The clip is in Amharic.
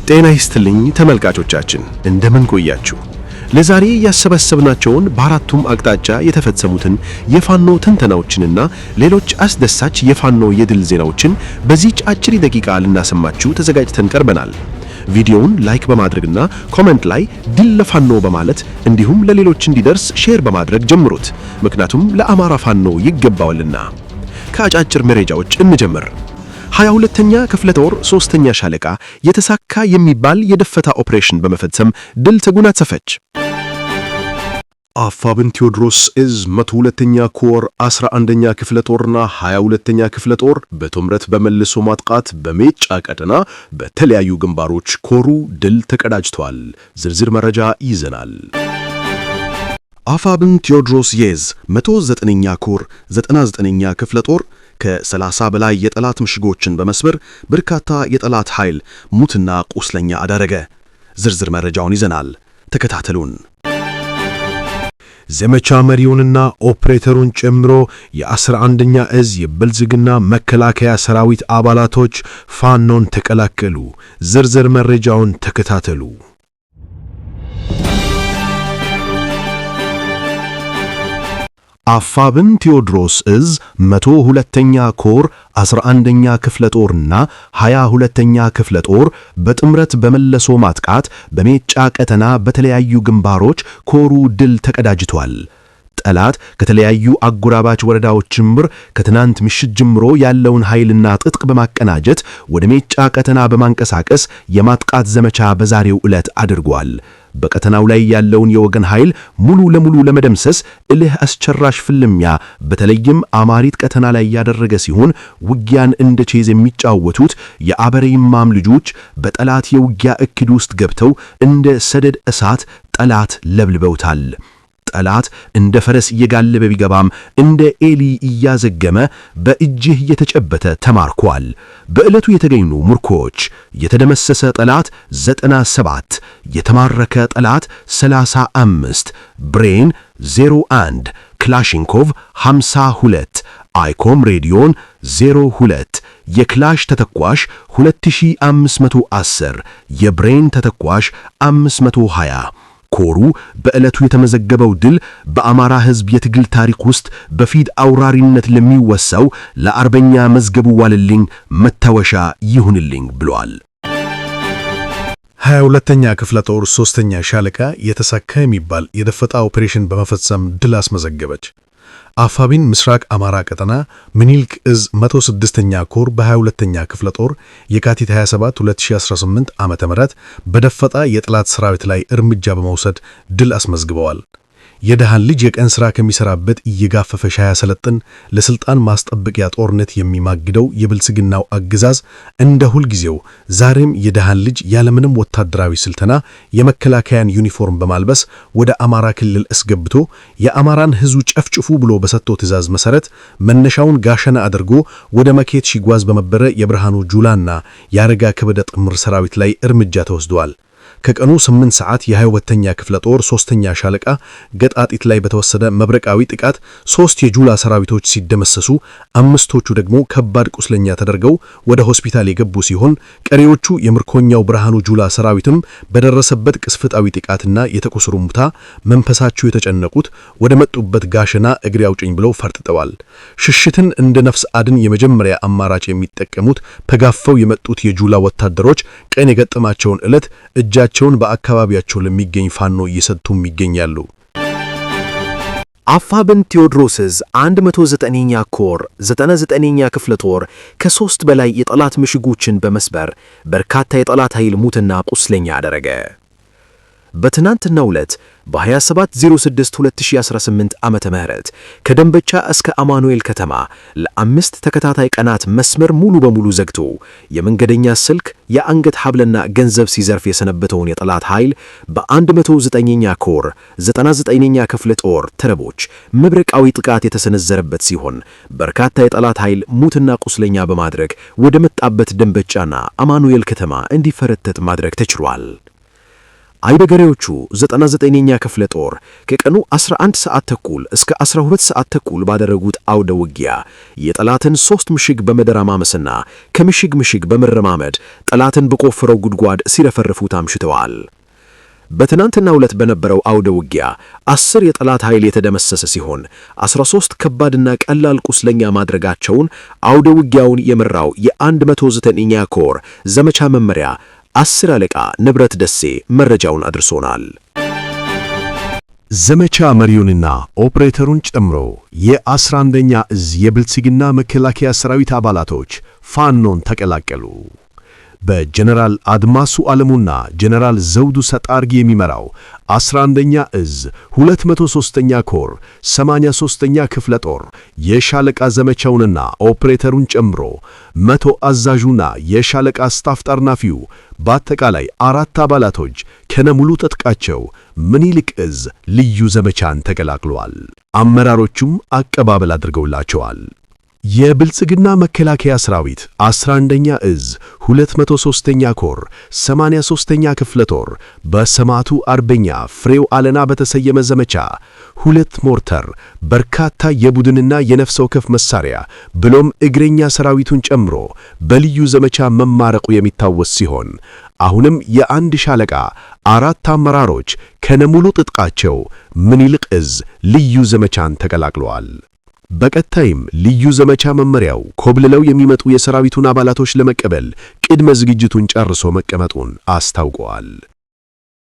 ጤና ይስጥልኝ ተመልካቾቻችን እንደምን ቆያችሁ? ለዛሬ ያሰባሰብናቸውን በአራቱም አቅጣጫ የተፈጸሙትን የፋኖ ትንተናዎችንና ሌሎች አስደሳች የፋኖ የድል ዜናዎችን በዚህ አጭር ደቂቃ ልናሰማችሁ ተዘጋጅተን ቀርበናል። ቪዲዮውን ላይክ በማድረግና ኮሜንት ላይ ድል ለፋኖ በማለት እንዲሁም ለሌሎች እንዲደርስ ሼር በማድረግ ጀምሩት። ምክንያቱም ለአማራ ፋኖ ይገባዋልና። ከአጫጭር መረጃዎች እንጀምር። 22ኛ ክፍለ ጦር 3ኛ ሻለቃ የተሳካ የሚባል የደፈታ ኦፕሬሽን በመፈጸም ድል ተጎናጸፈች። አፋብን ቴዎድሮስ እዝ 102ኛ ኮር 11ኛ ክፍለ ጦርና 22ኛ ክፍለ ጦር በጥምረት በመልሶ ማጥቃት በሜጫ ቀጠና በተለያዩ ግንባሮች ኮሩ ድል ተቀዳጅቷል። ዝርዝር መረጃ ይዘናል። አፋብን ቴዎድሮስ እዝ 109ኛ ኮር 99ኛ ክፍለ ጦር ከ30 በላይ የጠላት ምሽጎችን በመስበር በርካታ የጠላት ኃይል ሙትና ቁስለኛ አደረገ። ዝርዝር መረጃውን ይዘናል፣ ተከታተሉን። ዘመቻ መሪውንና ኦፕሬተሩን ጨምሮ የ11ኛ እዝ የብልጽግና መከላከያ ሰራዊት አባላቶች ፋኖን ተቀላቀሉ። ዝርዝር መረጃውን ተከታተሉ። አፋብን ቴዎድሮስ እዝ 102ኛ ኮር 11ኛ ክፍለ ጦርና 22ኛ ክፍለ ጦር በጥምረት በመለሶ ማጥቃት በሜጫ ቀጠና በተለያዩ ግንባሮች ኮሩ ድል ተቀዳጅቷል። ጠላት ከተለያዩ አጎራባች ወረዳዎች ጭምር ከትናንት ምሽት ጀምሮ ያለውን ኃይልና ትጥቅ በማቀናጀት ወደ ሜጫ ቀጠና በማንቀሳቀስ የማጥቃት ዘመቻ በዛሬው ዕለት አድርጓል። በቀጠናው ላይ ያለውን የወገን ኃይል ሙሉ ለሙሉ ለመደምሰስ እልህ አስጨራሽ ፍልሚያ በተለይም አማሪት ቀጠና ላይ ያደረገ ሲሆን ውጊያን እንደ ቼዝ የሚጫወቱት የአበሬማም ልጆች በጠላት የውጊያ እክድ ውስጥ ገብተው እንደ ሰደድ እሳት ጠላት ለብልበውታል። ጠላት እንደ ፈረስ እየጋለበ ቢገባም እንደ ኤሊ እያዘገመ በእጅህ የተጨበተ ተማርኳል። በዕለቱ የተገኙ ምርኮች የተደመሰሰ ጠላት 97፣ የተማረከ ጠላት 35፣ ብሬን 01፣ ክላሽንኮቭ 52፣ አይኮም ሬዲዮን 02፣ የክላሽ ተተኳሽ 2510፣ የብሬን ተተኳሽ 520። ኮሩ በዕለቱ የተመዘገበው ድል በአማራ ሕዝብ የትግል ታሪክ ውስጥ በፊት አውራሪነት ለሚወሳው ለአርበኛ መዝገቡ ዋለልኝ መታወሻ ይሁንልኝ ብሏል። 22ኛ ክፍለ ጦር 3ኛ ሻለቃ የተሳካ የሚባል የደፈጣ ኦፕሬሽን በመፈጸም ድል አስመዘገበች። አፋብን ምስራቅ አማራ ቀጠና ምኒልክ እዝ 106ኛ ኮር በ22ኛ ክፍለ ጦር የካቲት 27 2018 ዓ.ም በደፈጣ የጠላት ሰራዊት ላይ እርምጃ በመውሰድ ድል አስመዝግበዋል። የደሃን ልጅ የቀን ሥራ ከሚሰራበት እየጋፈፈ ሻያ ሰለጥን ለስልጣን ማስጠበቂያ ጦርነት የሚማግደው የብልጽግናው አገዛዝ እንደ ሁልጊዜው ዛሬም የደሃን ልጅ ያለምንም ወታደራዊ ስልጠና የመከላከያን ዩኒፎርም በማልበስ ወደ አማራ ክልል አስገብቶ የአማራን ሕዝብ ጨፍጭፉ ብሎ በሰጠው ትዕዛዝ መሰረት መነሻውን ጋሸና አድርጎ ወደ መኬት ሲጓዝ በመበረ የብርሃኑ ጁላና ያረጋ ከበደ ጥምር ሰራዊት ላይ እርምጃ ተወስዷል። ከቀኑ 8 ሰዓት የ22ኛ ክፍለ ጦር 3ኛ ሻለቃ ገጣጢት ላይ በተወሰደ መብረቃዊ ጥቃት 3 የጁላ ሰራዊቶች ሲደመሰሱ 5ቶቹ ደግሞ ከባድ ቁስለኛ ተደርገው ወደ ሆስፒታል የገቡ ሲሆን ቀሪዎቹ የምርኮኛው ብርሃኑ ጁላ ሰራዊትም በደረሰበት ቅስፈታዊ ጥቃትና የተቆሰሩ ሙታ መንፈሳቸው የተጨነቁት ወደ መጡበት ጋሸና እግሬ አውጭኝ ብለው ፈርጥጠዋል። ሽሽትን እንደ ነፍስ አድን የመጀመሪያ አማራጭ የሚጠቀሙት ተጋፈው የመጡት የጁላ ወታደሮች ቀን የገጠማቸውን ዕለት እጃቸውን በአካባቢያቸው ለሚገኝ ፋኖ እየሰጡም ይገኛሉ። አፋብን ቴዎድሮስ እዝ 109ኛ ኮር 99ኛ ክፍለ ጦር ከ3 በላይ የጠላት ምሽጎችን በመስበር በርካታ የጠላት ኃይል ሙትና ቁስለኛ አደረገ። በትናንትናው ዕለት በ27/06/2018 ዓመተ ምህረት ከደንበቻ እስከ አማኑኤል ከተማ ለ5 ተከታታይ ቀናት መስመር ሙሉ በሙሉ ዘግቶ የመንገደኛ ስልክ የአንገት ሐብልና ገንዘብ ሲዘርፍ የሰነበተውን የጠላት ኃይል በ109ኛ ኮር 99ኛ ክፍለ ጦር ተረቦች መብረቃዊ ጥቃት የተሰነዘረበት ሲሆን በርካታ የጠላት ኃይል ሙትና ቁስለኛ በማድረግ ወደ መጣበት ደንበጫና አማኑኤል ከተማ እንዲፈረጠጥ ማድረግ ተችሏል። አይበገሬዎቹ 99ኛ ክፍለ ጦር ከቀኑ 11 ሰዓት ተኩል እስከ 12 ሰዓት ተኩል ባደረጉት አውደ ውጊያ የጠላትን 3 ምሽግ በመደራማመስና ከምሽግ ምሽግ በመረማመድ ጠላትን በቆፈረው ጉድጓድ ሲረፈርፉት አምሽተዋል። በትናንትናው ዕለት በነበረው አውደ ውጊያ 10 የጠላት ኃይል የተደመሰሰ ሲሆን 13 ከባድና ቀላል ቁስለኛ ማድረጋቸውን አውደ ውጊያውን የመራው የ109ኛ ኮር ዘመቻ መመሪያ 10 አለቃ ንብረት ደሴ መረጃውን አድርሶናል። ዘመቻ መሪውንና ኦፕሬተሩን ጨምሮ የ11ኛ እዝ የብልጽግና መከላከያ ሰራዊት አባላቶች ፋኖን ተቀላቀሉ። በጀነራል አድማሱ ዓለሙና ጀነራል ዘውዱ ሰጣርጊ የሚመራው 11ኛ እዝ 203ኛ ኮር 83ኛ ክፍለ ጦር የሻለቃ ዘመቻውንና ኦፕሬተሩን ጨምሮ መቶ አዛዡና የሻለቃ ስታፍ ጠርናፊው በአጠቃላይ 4 አባላቶች ከነሙሉ ትጥቃቸው ምኒልክ እዝ ልዩ ዘመቻን ተቀላቅለዋል። አመራሮቹም አቀባበል አድርገውላቸዋል። የብልጽግና መከላከያ ሰራዊት 11ኛ እዝ 203ኛ ኮር 83ኛ ክፍለ ጦር በሰማዕቱ አርበኛ ፍሬው አለና በተሰየመ ዘመቻ 2 ሞርተር፣ በርካታ የቡድንና የነፍስ ወከፍ መሳሪያ ብሎም እግረኛ ሰራዊቱን ጨምሮ በልዩ ዘመቻ መማረቁ የሚታወስ ሲሆን አሁንም የአንድ ሻለቃ 4 አመራሮች ከነሙሉ ትጥቃቸው ምኒልክ እዝ ልዩ ዘመቻን ተቀላቅለዋል። በቀጣይም ልዩ ዘመቻ መመሪያው ኮብልለው የሚመጡ የሰራዊቱን አባላቶች ለመቀበል ቅድመ ዝግጅቱን ጨርሶ መቀመጡን አስታውቀዋል።